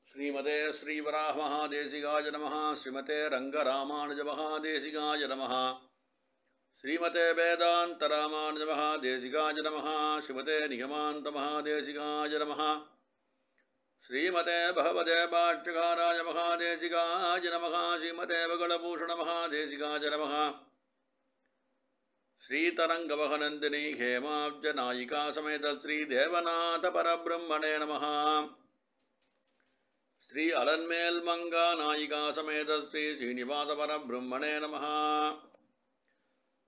श्रीमते श्रीवराहमहादेशिकाय नमः। श्रीमते रङ्गरामानुजमहादेशिकाय नमः। श्रीमते वेदान्तरामानुजमहादेशिकाय नमः। श्रीमते निगमान्तमहादेशिकाय नमः। श्रीमते भगवते भाष्यकाराय महादेशिकाय नमः। श्रीमते वगलभूषणमहादेशिकाय नमः। श्रीतरङ्गवहनन्दिनी हेमाब्जनायिका समेत श्रीदेवनाथपरब्रह्मणे नमः। श्री अलन्मेल मंगा नायिका समेत श्री श्रीनिवासपरब्रह्मणे नमः।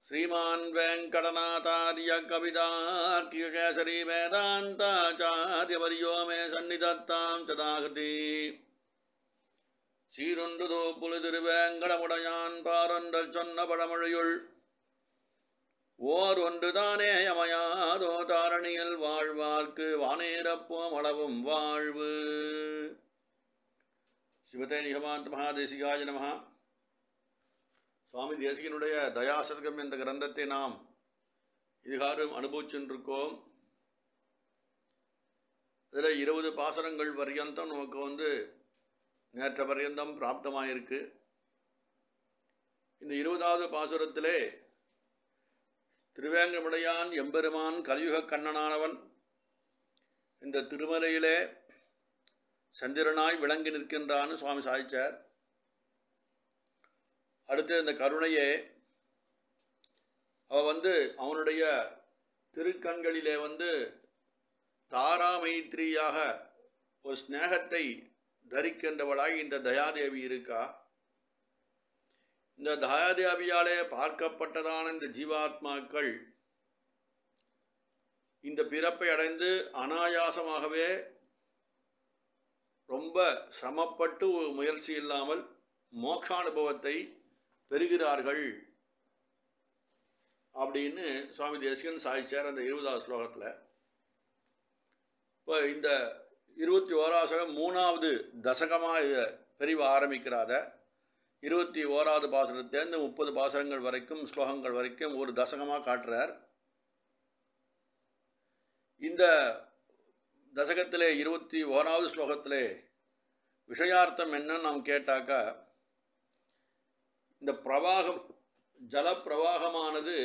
श्रीमान् वेङ्कटनाथार्य कवितार्किककेसरी वेदान्ताचार्यवर्यो मे सन्निधत्तां तदाकृति சீருண்டுதோ புலிதிருவேங்கடமுடையான் பாரொன்றல் சொன்ன பழமொழியுள் ஓர் ஒன்றுதானே யமையாதோ தாரணியில் வாழ்வார்க்கு வானேரப்போம் அளவும் வாழ்வு. சிவதே நிகமாந்த மகாதேசிகாய நமஹ. சுவாமி தேசிகனுடைய தயாசதகம் என்ற கிரந்தத்தை நாம் இதுகாரும் அனுபவிச்சுருக்கோம். இதில் 20 பாசனங்கள் பர்யந்தம் நமக்கு நேற்ற பர்யந்தம் பிராப்தமாயிருக்கு. இந்த 20வது பாசுரத்திலே திருவேங்கடமுடையான் எம்பெருமான் கலியுக கண்ணனானவன் இந்த திருமலையிலே சந்திரனாய் விளங்கி நிற்கின்றான்னு சுவாமி சாதிச்சார். அடுத்து இந்த கருணையே அவனுடைய திருக்கண்களிலே தாராமைத்ரியாக ஒரு ஸ்நேகத்தை தரிக்கின்றவளாய் இந்த தயாதேவி இருக்கா. இந்த தயாதேவியாலே பார்க்கப்பட்டதான இந்த ஜீவாத்மாக்கள் இந்த பிறப்பை அடைந்து அனாயாசமாகவே ரொம்ப சிரமப்பட்டு முயற்சி இல்லாமல் மோட்சானுபவத்தை பெறுகிறார்கள் அப்படின்னு சுவாமி தேசிகன் சாதிச்சார் அந்த 20வது ஸ்லோகத்தில். இப்போ இந்த 21வது ஸ்லோகம் 3வது தசகமாக பிரிவு ஆரம்பிக்கிறாத 21வது பாசுரத்திலேருந்து 30 பாசுரங்கள் வரைக்கும் ஸ்லோகங்கள் வரைக்கும் ஒரு தசகமாக காட்டுறார். இந்த தசகத்திலே 21வது ஸ்லோகத்திலே விஷயார்த்தம் என்னன்னு நாம் கேட்டாக்கா, இந்த பிரவாகம் ஜலப்பிரவாகமானது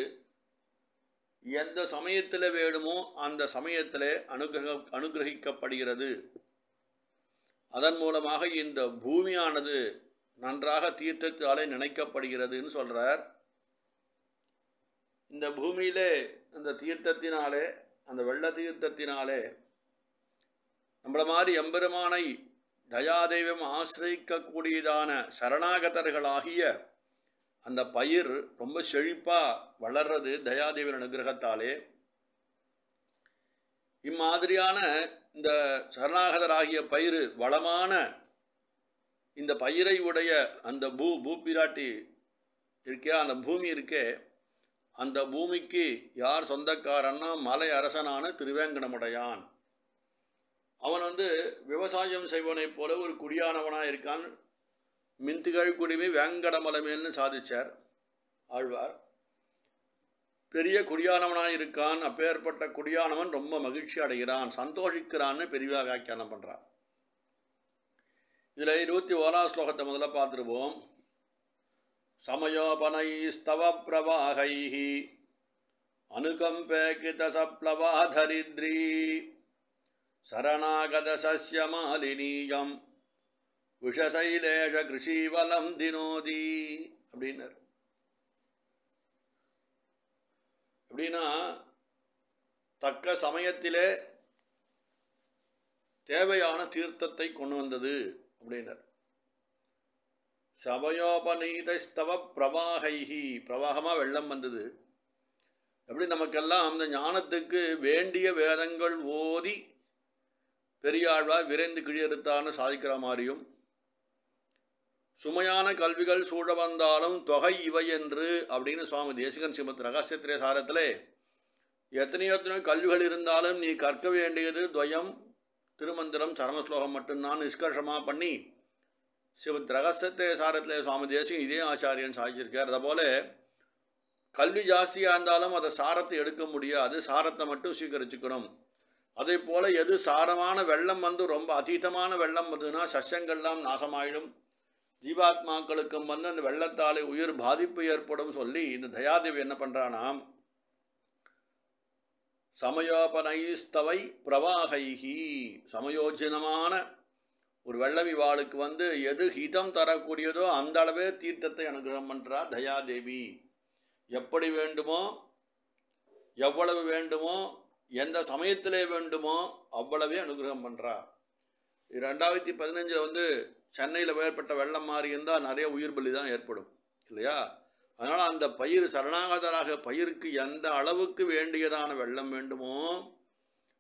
எந்த சமயத்தில் வேணுமோ அந்த சமயத்திலே அனுகிரகிக்கப்படுகிறது. அதன் மூலமாக இந்த பூமியானது நன்றாக தீர்த்தத்தாலே நினைக்கப்படுகிறதுன்னு சொல்கிறார். இந்த பூமியிலே அந்த தீர்த்தத்தினாலே, அந்த வெள்ள தீர்த்தத்தினாலே நம்மள மாதிரி எம்பெருமானை தயாதெய்வம் ஆசிரியிக்கக்கூடியதான சரணாகதர்களாகிய அந்த பயிர் ரொம்ப செழிப்பாக வளர்றது தயாதேவியின் அனுகிரகத்தாலே. இம்மாதிரியான இந்த சரணாகதராகிய பயிர் வளமான இந்த பயிரை உடைய அந்த பூப்பிராட்டி இருக்கே, அந்த பூமி இருக்கே, அந்த பூமிக்கு யார் சொந்தக்காரன்னா மலை அரசனான திருவேங்கடமுடையான். அவன் விவசாயம் செய்வனைப் போல ஒரு குடியானவனாக இருக்கான். மின்திகழ் குடிமை வேங்கடமலமேல்னு சாதிச்சார் ஆழ்வார். பெரிய குடியானவனாக இருக்கான். அப்பேற்பட்ட குடியானவன் ரொம்ப மகிழ்ச்சி அடைகிறான், சந்தோஷிக்கிறான்னு பெரியவா வியாக்கியானம் பண்ணுறான். இதில் 21வது ஸ்லோகத்தை முதல்ல பார்த்துருப்போம். சமயோபனை ஸ்தவ பிரவாகைஹி அனுகம்பே கிதசப்ளவாதரித்ரி சரணாகத சஸ்ய மாலினீயம் விஷசைலேஷ கிருஷிவலம் தினோதி அப்படின்னார். அப்படின்னா தக்க சமயத்திலே தேவையான தீர்த்தத்தை கொண்டு வந்தது அப்படின்னார். சமயோபநீதஸ்தவ பிரவாகைஹி, பிரவாகமாக வெள்ளம் வந்தது. எப்படி நமக்கெல்லாம் அந்த ஞானத்துக்கு வேண்டிய வேதங்கள் ஓதி பெரியாழ்வார் விரைந்து கிழியறுத்தான்னு சாதிக்கிற மாதிரியும், சுமையான கல்விகள் சூழ வந்தாலும் தொகை இவை என்று அப்படின்னு சுவாமி தேசிகன் ஸ்ரீமத் ரகசியத்திரே சாரத்திலே எத்தனையோ கல்விகள் இருந்தாலும் நீ கற்க வேண்டியது துவயம் திருமந்திரம் சரமஸ்லோகம் மட்டும்தான் நிஷ்கர்ஷமாக பண்ணி ஸ்ரீமத் ரகசியத்திரே சாரத்திலே சுவாமி தேசிகன் இதே ஆச்சாரியன் சாதிச்சிருக்கார். அதுபோல் கல்வி ஜாஸ்தியாக இருந்தாலும் அதை சாரத்தை எடுக்க முடியாது, சாரத்தை மட்டும் சீக்கரிச்சுக்கணும். அதே போல் எது சாரமான வெள்ளம் வந்து ரொம்ப அதீதமான வெள்ளம் வந்ததுன்னா சஸ்யங்கள்லாம் நாசமாயிடும், ஜீவாத்மாக்களுக்கும் வந்து அந்த வெள்ளத்தாலே உயிர் பாதிப்பு ஏற்படும் சொல்லி இந்த தயாதேவி என்ன பண்ணுறானாம், சமயோபனைஸ்தவை பிரவாகைகி, சமயோஜனமான ஒரு வெள்ளம் இவாளுக்கு வந்து எது ஹிதம் தரக்கூடியதோ அந்த அளவே தீர்த்தத்தை அனுகிரகம் பண்ணுறா தயாதேவி. எப்படி வேண்டுமோ எவ்வளவு வேண்டுமோ எந்த சமயத்திலே வேண்டுமோ அவ்வளவே அனுகிரகம் பண்ணுறா. 2015 வந்து சென்னையில் ஏற்பட்ட வெள்ளம் மாறி இருந்தால் நிறைய உயிர் பலி தான் ஏற்படும் இல்லையா? அதனால் அந்த பயிர் சரணாகதராக பயிருக்கு எந்த அளவுக்கு வேண்டியதான வெள்ளம் வேண்டுமோ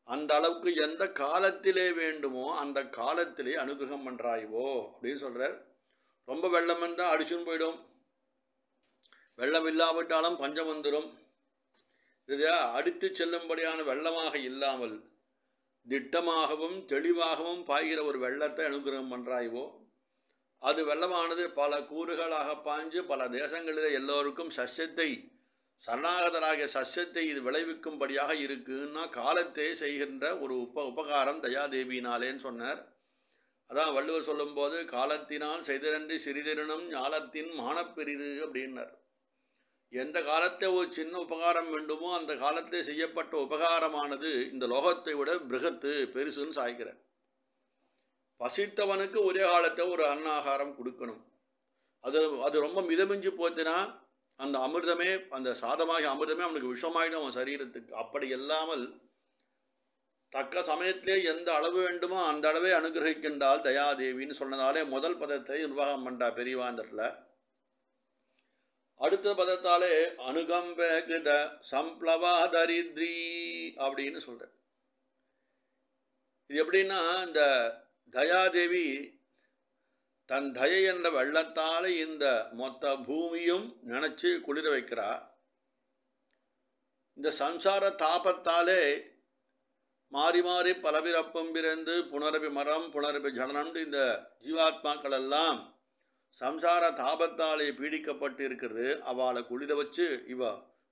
அந்த அளவுக்கு எந்த காலத்திலே வேண்டுமோ அந்த காலத்திலே அனுகிரகம் பண்ணுறாய்வோ அப்படின்னு சொல்கிறார். ரொம்ப வெள்ளம் இருந்தால் அடிச்சுன்னு போயிடும், வெள்ளம் இல்லாவிட்டாலும் பஞ்சம் வந்துடும். இதையா அடித்து செல்லும்படியான வெள்ளமாக இல்லாமல் திட்டமாகவும் தெளிவாகவும் பாய்கிற ஒரு வெள்ளத்தை அனுகிரகம் பண்ணுறாய்வோ, அது வெள்ளமானது பல கூறுகளாக பாய்ஞ்சு பல தேசங்களிலே எல்லோருக்கும் சஸ்யத்தை சரணாகதராகிய சஸ்யத்தை இது விளைவிக்கும்படியாக இருக்குன்னா காலத்தை செய்கின்ற ஒரு உபகாரம் தயாதேவினாலேன்னு சொன்னார். அதான் வள்ளுவர் சொல்லும்போது காலத்தினால் செய்திரன்றி சிறிதெனும் ஞாலத்தின் மானப்பெரிது அப்படின்னார். எந்த காலத்தை ஒரு சின்ன உபகாரம் வேண்டுமோ அந்த காலத்தில் செய்யப்பட்ட உபகாரமானது இந்த லோகத்தை விட பிருகத்து பெருசுன்னு சாய்க்கிறார். பசித்தவனுக்கு ஒரே காலத்தை ஒரு அன்னாகாரம் கொடுக்கணும், அது ரொம்ப மிதமிஞ்சு போச்சுன்னா அந்த அமிர்தமே அந்த சாதமாகிய அமிர்தமே அவனுக்கு விஷமாயிடும் அவன் சரீரத்துக்கு. அப்படி இல்லாமல் தக்க சமயத்திலே எந்த அளவு வேண்டுமோ அந்த அளவே அனுகிரகிக்கின்றால் தயாதேவின்னு சொன்னதாலே முதல் பதத்தை நிர்வாகம் பண்ணா பெரியவாந்தரில். அடுத்த பதத்தாலே அனுகம்பேகித சம்ப்ளவா தரித்ரி அப்படின்னு சொல்ற. இது எப்படின்னா இந்த தயாதேவி தன் தயை என்ற வெள்ளத்தால் இந்த மொத்த பூமியும் நினச்சி குளிர வைக்கிறா. இந்த சம்சார தாபத்தாலே மாறி மாறி பலபிறப்பும் பிறந்து புனரபி மரம் புனரபி ஜனனம்னு இந்த ஜீவாத்மாக்கள் எல்லாம் சம்சார தாபத்தாலே பீடிக்கப்பட்டு இருக்கிறது. அவளை குளிர வச்சு இவ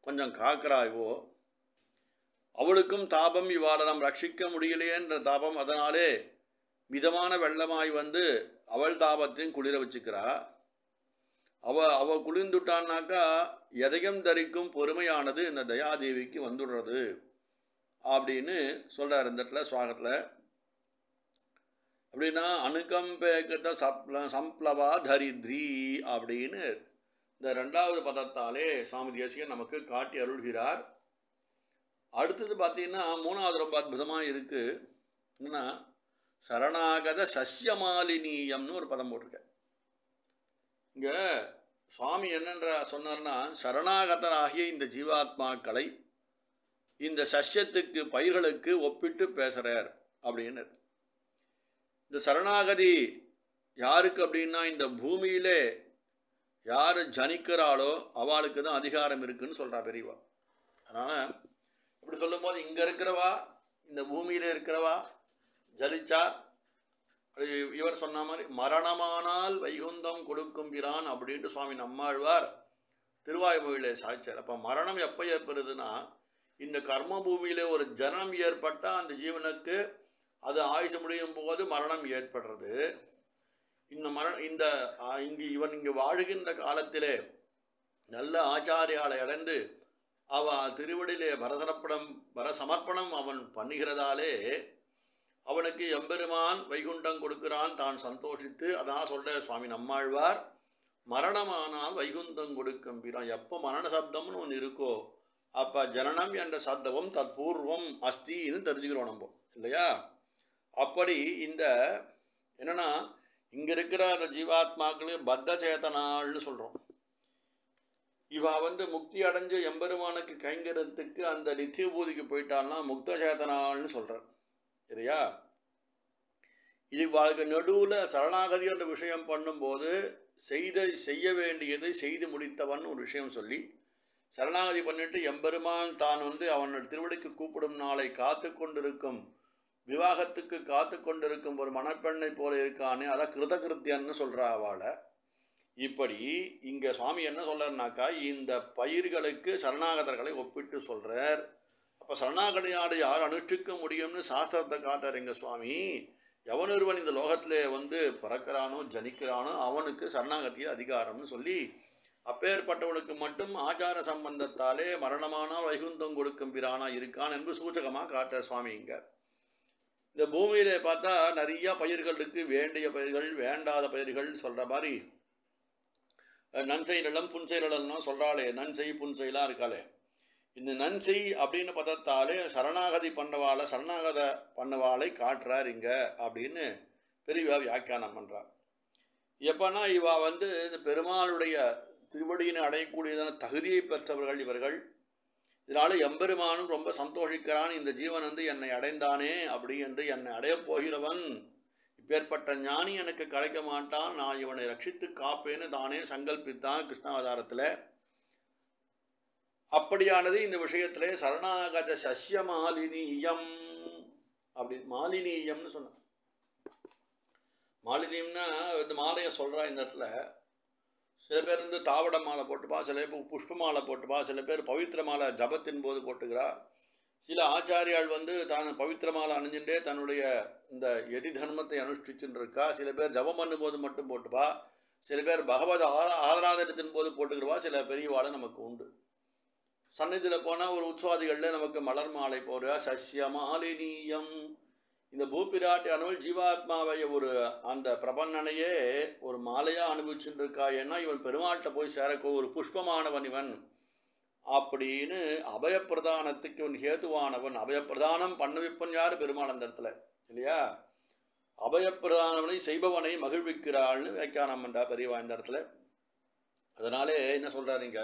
கொஞ்சம் காக்கிறாய்வோ, அவளுக்கும் தாபம், இவாளை நாம் ரட்சிக்க முடியலையேன்ற தாபம். அதனாலே மிதமான வெள்ளமாய் வந்து அவள் தாபத்தையும் குளிர வச்சுக்கிறா. அவ குளிர்ந்துட்டான்னாக்கா எதையும் தரிக்கும் பொறுமையானது இந்த தயாதேவிக்கு வந்துடுறது அப்படின்னு சொல்கிறார் இந்த இடத்துல சுவாகத்தில். அப்படின்னா அனுகம்பேகத சம்ப்ளவா தரித்ரி அப்படின்னு இந்த 2வது பதத்தாலே சுவாமி தேசிகன் நமக்கு காட்டி அருள்கிறார். அடுத்தது பார்த்தீங்கன்னா 3வது ரொம்ப அற்புதமாக இருக்குது. என்னன்னா சரணாகத சஸ்யமாலினியம்னு ஒரு பதம் போட்டிருக்க. இங்கே சுவாமி என்னென்ற சொன்னார்னா சரணாகதராகிய இந்த ஜீவாத்மாக்களை இந்த சஸ்யத்துக்கு பயிர்களுக்கு ஒப்பிட்டு பேசுகிறார் அப்படின்னு. இந்த சரணாகதி யாருக்கு அப்படின்னா இந்த பூமியிலே யார் ஜனிக்கிறாளோ அவளுக்கு தான் அதிகாரம் இருக்குன்னு சொல்கிறா பெரியவா. அதனால் இப்படி சொல்லும்போது இங்கே இருக்கிறவா இந்த பூமியில் இருக்கிறவா ஜலிச்சா இவர் சொன்ன மாதிரி மரணமானால் வைகுந்தம் கொடுக்கும் பிரான் அப்படின்ட்டு சுவாமி நம்மாழ்வார் திருவாய்மொழியிலே சாய்ச்சார். அப்போ மரணம் எப்போ ஏற்படுதுன்னா இந்த கர்ம பூமியில் ஒரு ஜனம் ஏற்பட்டால் அந்த ஜீவனுக்கு அது ஆயுசு முடியும் போது மரணம் ஏற்படுறது. இந்த இவன் இங்கு வாழுகின்ற காலத்திலே நல்ல ஆச்சாரியாலை அடைந்து அவன் திருவடியிலே சமர்ப்பணம் அவன் பண்ணுகிறதாலே அவனுக்கு எம்பெருமான் வைகுண்டம் கொடுக்கிறான் தான் சந்தோஷித்து. அதான் சொல்ற சுவாமி நம்மாழ்வார் மரணமானால் வைகுண்டம் கொடுக்கும் பிரான். எப்போ மரண சப்தம்னு ஒன்று இருக்கோ அப்போ ஜனனம் என்ற சப்தமும் தற்பூர்வம் அஸ்தின்னு தெரிஞ்சுக்கிறோம் நம்ம இல்லையா? அப்படி இந்த என்னன்னா இங்கே இருக்கிற அந்த ஜீவாத்மாக்களே பத்த சேத்தனாள்னு சொல்கிறோம். இவா வந்து முக்தி அடைஞ்சு எம்பெருமானுக்கு கைங்கிறதுக்கு அந்த நித்தியபூதிக்கு போயிட்டான்னா முக்த சேத்தனாள்னு சொல்கிறார் சரியா? இது வாழ்க்கை நடுவில் சரணாகதி என்ற விஷயம் பண்ணும்போது செய்ய வேண்டியதை செய்து முடித்தவன் ஒரு விஷயம் சொல்லி சரணாகதி பண்ணிட்டு எம்பெருமான் தான் வந்து அவனோட திருவடிக்கு கூப்பிடும் நாளை காத்து கொண்டிருக்கும் விவாகத்துக்கு காத்து கொண்டிருக்கும் ஒரு மணப்பெண்ணை போல இருக்கானே அதான் கிருதகிருத்தியன்னு சொல்கிறா அவளை. இப்படி இங்கே சுவாமி என்ன சொல்கிறார்னாக்கா இந்த பயிர்களுக்கு சரணாகதர்களை ஒப்பிட்டு சொல்கிறார். அப்போ சரணாகதியாடு யார் அனுஷ்டிக்க முடியும்னு சாஸ்திரத்தை காட்டுறீங்க சுவாமி. எவனொருவன் இந்த லோகத்திலே வந்து பிறக்கிறானோ ஜனிக்கிறானோ அவனுக்கு சரணாகதியில் அதிகாரம்னு சொல்லி அப்பேற்பட்டவனுக்கு மட்டும் ஆச்சார சம்பந்தத்தாலே மரணமானால் வைகுந்தம் கொடுக்கும் பிரானா இருக்கான் என்று சூச்சகமாக காட்டுற சுவாமி. இங்கே இந்த பூமியிலே பார்த்தா நிறைய பயிர்கள் இருக்குது, வேண்டிய பயிர்கள் வேண்டாத பயிர்கள் சொல்கிற மாதிரி. நன்செய் நிலம் புன்செய் நிலம்லாம் சொல்கிறாளே, நன்செய் புன்செய்லாம் இருக்காளே. இந்த நன்செய் அப்படின்னு பார்த்தாலே சரணாகதி பண்ணவாளை சரணாகத பண்ணவாளை காட்டுறார் இங்கே அப்படின்னு பெரியவா வியாக்கியானம் பண்ணுறார். எப்போனா இவா வந்து இந்த பெருமாளுடைய திருவடியினை அடையக்கூடியதான தகுதியை பெற்றவர்கள் இவர்கள். இதனால் எம்பெருமானும் ரொம்ப சந்தோஷிக்கிறான், இந்த ஜீவன் வந்து என்னை அடைந்தானே அப்படி என்று என்னை அடையப் போகிறவன் இப்பேற்பட்ட ஞானி எனக்கு கிடைக்க மாட்டான், நான் இவனை ரட்சித்து காப்பேன்னு தானே சங்கல்பித்தான் கிருஷ்ணாவதாரத்தில். அப்படியானது இந்த விஷயத்திலே சரணாகத சஸ்ய மாலினியம் அப்படி மாலினியம்னு சொன்னான். மாலினியம்னா இந்த மாலையை சொல்கிறா. இந்த இடத்துல சில பேர் வந்து தாவட மாலை போட்டுப்பா, சில பேர் புஷ்ப மாலை போட்டுப்பா, சில பேர் பவித்திர மாலை ஜபத்தின் போது போட்டுக்கிறா. சில ஆச்சாரியால் வந்து தான் பவித்திர மாலை அணிஞ்சுட்டே தன்னுடைய இந்த எதி தர்மத்தை அனுஷ்டிச்சுட்டு இருக்கா. சில பேர் ஜபம் பண்ணும்போது மட்டும் போட்டுப்பா, சில பேர் பகவத் ஆராதனத்தின் போது போட்டுக்கிறவா. சில பெரியவாளை நமக்கு உண்டு. சந்நிதியில் போனால் ஒரு உற்சவாதிகளில் நமக்கு மலர் மாலை போடுறா. சஸ்ய மாலினியம். இந்த பூப்பிராட்டியானவள் ஜீவாத்மாவை ஒரு அந்த பிரபன்னனையே ஒரு மாலையாக அனுபவிச்சுட்டு இருக்கா. ஏன்னா இவன் பெருமாள்கிட்ட போய் சேரக்கோ ஒரு புஷ்பமானவன் இவன் அப்படின்னு அபயப்பிரதானத்துக்கு இவன் ஹேதுவானவன். அபயப்பிரதானம் பண்ணுவிப்பன் யார்? பெருமாள் அந்த இடத்துல இல்லையா? அபயப்பிரதானவனை செய்பவனை மகிழ்விக்கிறாள்னு வியாக்கியானம் பண்ணுறா பெரியவா இந்த இடத்துல. அதனாலே என்ன சொல்கிறாருங்க,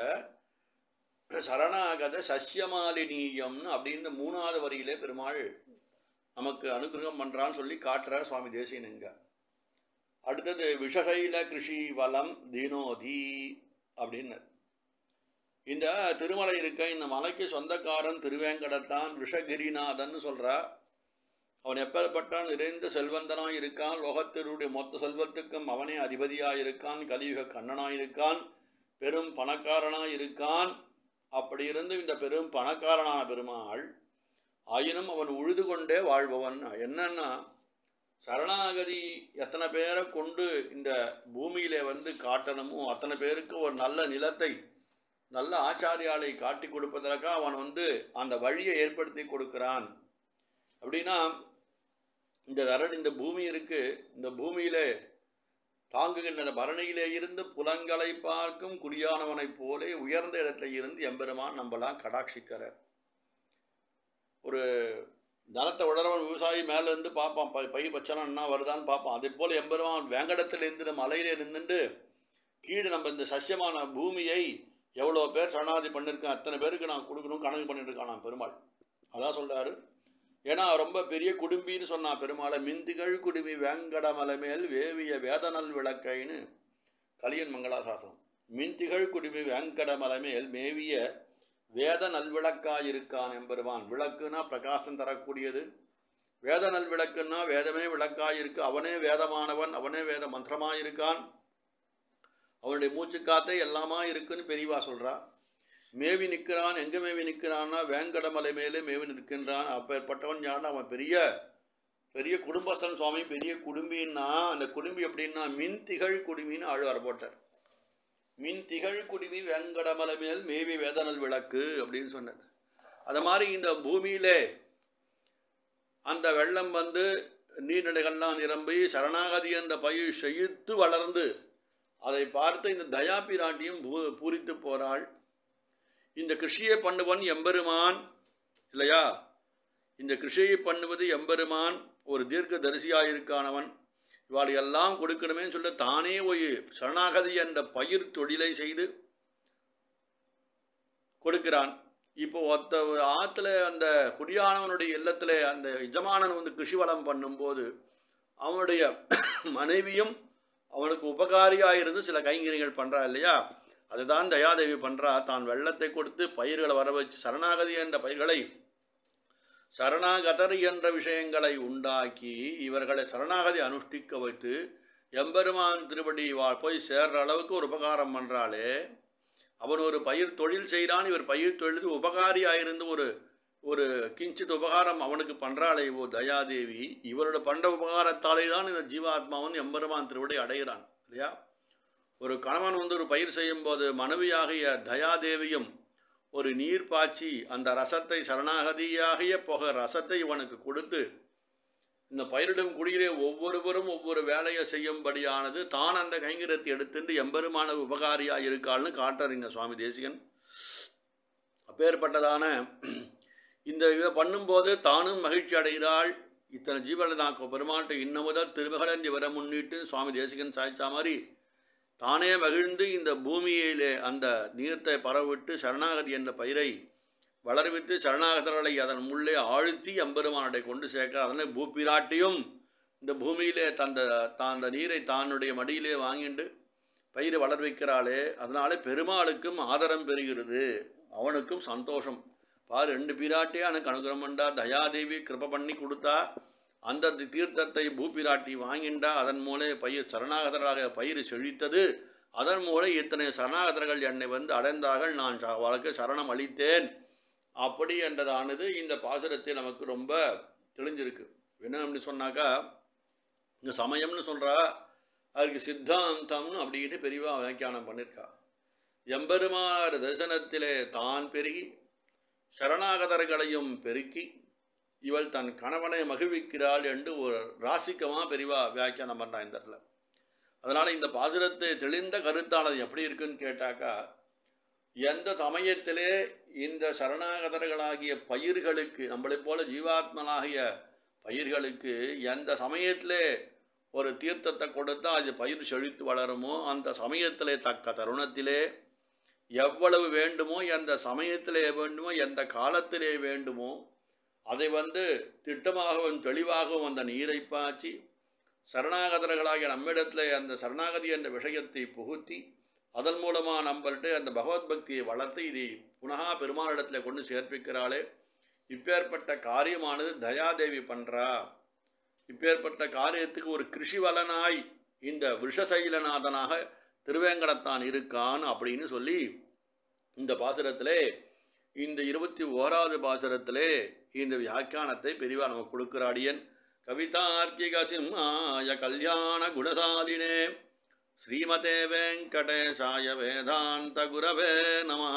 சரணாகத சஸ்யமாலினியம்னு அப்படின்னு 3வது வரியிலே பெருமாள் நமக்கு அனுகிரகம் பண்ணுறான்னு சொல்லி காட்டுறார் சுவாமி தேசிகனுங்க. அடுத்தது விஷசைல கிருஷி வலம் தீனோதி அப்படின்னு. இந்த திருமலை இருக்க இந்த மலைக்கு சொந்தக்காரன் திருவேங்கடத்தான் விஷகிரிநாதன் சொல்கிறா. அவன் எப்பேற்பட்டான்? நிறைந்த செல்வந்தனாக இருக்கான், லோகத்தினுடைய மொத்த செல்வத்துக்கும் அவனே அதிபதியாக இருக்கான், கலியுக கண்ணனாக இருக்கான், பெரும் பணக்காரனாக இருக்கான். அப்படி இருந்து இந்த பெரும் பணக்காரனான பெருமாள் ஆயினும் அவன் உழுது கொண்டே வாழ்பவன். என்னன்னா சரணாகதி எத்தனை பேரை கொண்டு இந்த பூமியிலே வந்து காட்டணுமோ அத்தனை பேருக்கு ஒரு நல்ல நிலத்தை நல்ல ஆச்சாரியாலை காட்டி கொடுப்பதற்காக அவன் வந்து அந்த வழியை ஏற்படுத்தி கொடுக்கிறான். அப்படின்னா இந்த பூமி இருக்குது, இந்த பூமியிலே தாங்குகின்ற பரணியிலே இருந்து புலங்களை பார்க்கும் குடியானவனைப் போலே உயர்ந்த இடத்துல இருந்து எம்பெருமான் நம்மளாம் கடாட்சிக்கிறார். ஒரு தனத்தை உடறவன் விவசாயி மேலேருந்து பார்ப்பான், பயிர் வச்சனா வருதான்னு பார்ப்பான். அதே போல் எம்பெருமான் வேங்கடத்திலேருந்து மலையிலே நின்றுட்டு கீழே நம்ம இந்த சசியமான பூமியை எவ்வளோ பேர் சரணாதி பண்ணியிருக்கேன் அத்தனை பேருக்கு நான் கொடுக்கணும் கணக்கு பண்ணிட்டு இருக்கான் நான் பெருமாள். அதான் சொல்கிறாரு. ஏன்னா ரொம்ப பெரிய குடும்பின்னு சொன்னான் பெருமாளை. மிந்திகள் குடுமி வேங்கடமலை மேல் வேவிய வேதநல் விளக்கைன்னு கலியன் மங்களாசாசனம். மிந்திகள் குடுமி வேங்கடமலை மேல் மேவிய வேத நல்விளக்காயிருக்கான் எம்பெருமான். விளக்குனா பிரகாசம் தரக்கூடியது, வேத நல்விளக்குன்னா வேதமே விளக்காயிருக்கு. அவனே வேதமானவன், அவனே வேத மந்திரமாயிருக்கான், அவனுடைய மூச்சு காத்தை எல்லாமா இருக்குன்னு பெரியவா சொல்கிறா. மேவி நிற்கிறான். எங்கே மேவி நிற்கிறான்னா வேங்கடமலை மேலே மேவி நிற்கின்றான். அப்பேற்பட்டவன் யாருன்னா அவன் பெரிய பெரிய குடும்பஸ்தன் சுவாமி. பெரிய குடும்பின்னா அந்த குடும்பி எப்படின்னா மின் திகழ் குடுமின்னு ஆழ்வார் போட்டார். மின் திகழ் குடுமி வேங்கடமலை மேல் மேவி வேதனல் விளக்கு அப்படின்னு சொன்னார். அது மாதிரி இந்த பூமியிலே அந்த வெள்ளம் வந்து நீர்நிலைகள்லாம் நிரம்பி சரணாகதி அந்த பயிர் செழித்து வளர்ந்து அதை பார்த்து இந்த தயாபிராட்டியும் பூரித்து போகிறாள். இந்த கிருஷியை பண்ணுவன் எம்பெருமான் இல்லையா? இந்த கிருஷியை பண்ணுவது எம்பெருமான், ஒரு தீர்க்க தரிசியாயிருக்கானவன். இவாள் எல்லாம் கொடுக்கணுமேன்னு சொல்ல தானே ஒரு சரணாகதி என்ற பயிர் தொழிலை செய்து கொடுக்கிறான். இப்போ ஒரு ஆற்றுல அந்த குடியானவனுடைய இல்லத்தில் அந்த எஜமானன் வந்து கிருஷி வளம் பண்ணும்போது அவனுடைய மனைவியும் அவனுக்கு உபகாரியாக இருந்து சில கைங்கரிகள் பண்ணுறா இல்லையா? அதுதான் தயாதேவி பண்ணுறா. தான் வெள்ளத்தை கொடுத்து பயிர்களை வர வச்சு சரணாகதி என்ற பயிர்களை சரணாகதர் என்ற விஷயங்களை உண்டாக்கி இவர்களை சரணாகதி அனுஷ்டிக்க வைத்து எம்பெருமான் திருப்படி போய் சேர்ற அளவுக்கு ஒரு உபகாரம் பண்ணுறாளே. அவன் ஒரு பயிர் தொழில் செய்கிறான், இவர் பயிர் தொழிலுக்கு உபகாரியாக இருந்து ஒரு ஒரு கிஞ்சித் உபகாரம் அவனுக்கு பண்ணுறாளே ஓ தயாதேவி, இவரோட பண்ணுற உபகாரத்தாலே தான் இந்த ஜீவாத்மாவன் எம்பெருமான் திருவடி அடைகிறான் இல்லையா? ஒரு கணவன் ஒரு பயிர் செய்யும்போது மனைவியாகிய தயாதேவியும் ஒரு நீர் பாய்ச்சி அந்த ரசத்தை சரணாகதியாகிய போக ரசத்தை இவனுக்கு கொடுத்து இந்த பயிரிடும் குடியிலே ஒவ்வொருவரும் ஒவ்வொரு வேலையை செய்யும்படியானது தான் அந்த கைங்கரத்தை எடுத்துட்டு எம்பெருமான உபகாரியாக இருக்காள்னு காட்டுறீங்க சுவாமி தேசிகன். அப்பேற்பட்டதான இந்த இதை பண்ணும்போது தானும் மகிழ்ச்சி அடைகிறாள். இத்தனை ஜீவனை நாக்கு பெருமாட்டை இன்ன முதல் திருமகளஞ்சி வர முன்னிட்டு சுவாமி தேசிகன் சாய்ச்சா மாதிரி தானே மகிழ்ந்து இந்த பூமியிலே அந்த நீரத்தை பரவிட்டு சரணாகதி என்ற பயிரை வளர்வித்து சரணாகதர்களை அதன் உள்ளே ஆழ்த்தி எம்பெருமானடை கொண்டு சேர்க்க அதனை பூப்பிராட்டியும் இந்த பூமியிலே அந்த நீரை தன்னுடைய மடியிலே வாங்கிண்டு பயிரை வளர்விக்கிறாளே, அதனாலே பெருமாளுக்கும் ஆதரம் பெறுகிறது, அவனுக்கும் சந்தோஷம். பாரு, 2 பிராட்டியாக எனக்கு அனுகிரகம் பண்ணா, தயாதேவி கிருப பண்ணி கொடுத்தா, அந்த தீர்த்தத்தை பூப்பிராட்டி வாங்கிண்டா, அதன் மூலம் பயிர் சரணாகதராக பயிர் செழித்தது, அதன் மூலம் இத்தனை சரணாகதர்கள் என்னை அடைந்தார்கள், நான் அவளுக்கு சரணம் அளித்தேன் அப்படி என்றதானது இந்த பாசுரத்தில் நமக்கு ரொம்ப தெளிஞ்சிருக்கு. என்ன அப்படி சொன்னாக்கா, இங்கே சமயம்னு சொல்கிறா, அதுக்கு சித்தாந்தம்னு அப்படின்னு பெரியவா வியாக்கியானம் பண்ணியிருக்கா. எம்பெருமானார் தரிசனத்திலே தான் பெருகி சரணாகதர்களையும் பெருக்கி இவள் தன் கணவனை மகிழ்விக்கிறாள் என்று ஒரு ராசிக்கமாக பெரியவா வியாக்கியானம் பண்ணுறான் இந்த இடத்துல. அதனால் இந்த பாசுரத்தை தெளிந்த கருத்தானது எப்படி இருக்குன்னு கேட்டாக்கா, எந்த சமயத்திலே இந்த சரணாகதர்களாகிய பயிர்களுக்கு, நம்மளைப் போல ஜீவாத்மனாகிய பயிர்களுக்கு எந்த சமயத்திலே ஒரு தீர்த்தத்தை கொடுத்தா அது பயிர் செழித்து வளருமோ, அந்த சமயத்திலே தக்க தருணத்திலே எவ்வளவு வேண்டுமோ, எந்த சமயத்திலே வேண்டுமோ, எந்த காலத்திலே வேண்டுமோ அதை திட்டமாகவும் தெளிவாகவும் அந்த நீரை பாய்ச்சி சரணாகதர்களாகிய நம்மிடத்தில் அந்த சரணாகதி என்ற விஷயத்தை புகுத்தி அதன் மூலமாக நம்மள்கிட்ட அந்த பகவத் பக்தியை வளர்த்து இதை புனகா பெருமானிடத்தில் கொண்டு சேர்ப்பிக்கிறாளே. இப்பேற்பட்ட காரியமானது தயாதேவி பண்ணுறா. இப்பேற்பட்ட காரியத்துக்கு ஒரு கிருஷிவலனாய் இந்த விஷசைலநாதனாக திருவேங்கடத்தான் இருக்கான் அப்படின்னு சொல்லி இந்த பாசுரத்திலே, இந்த 21வது பாசுரத்திலே இந்த வியாக்கியானத்தை பெரியவா நமக்கு கொடுக்கிறாடியன். கவிதார்க்கிக சிம்ஹாய கல்யாண குணசாலினே ஸ்ரீமதே வெங்கடேசாய வேதாந்த குரவே நமஹ.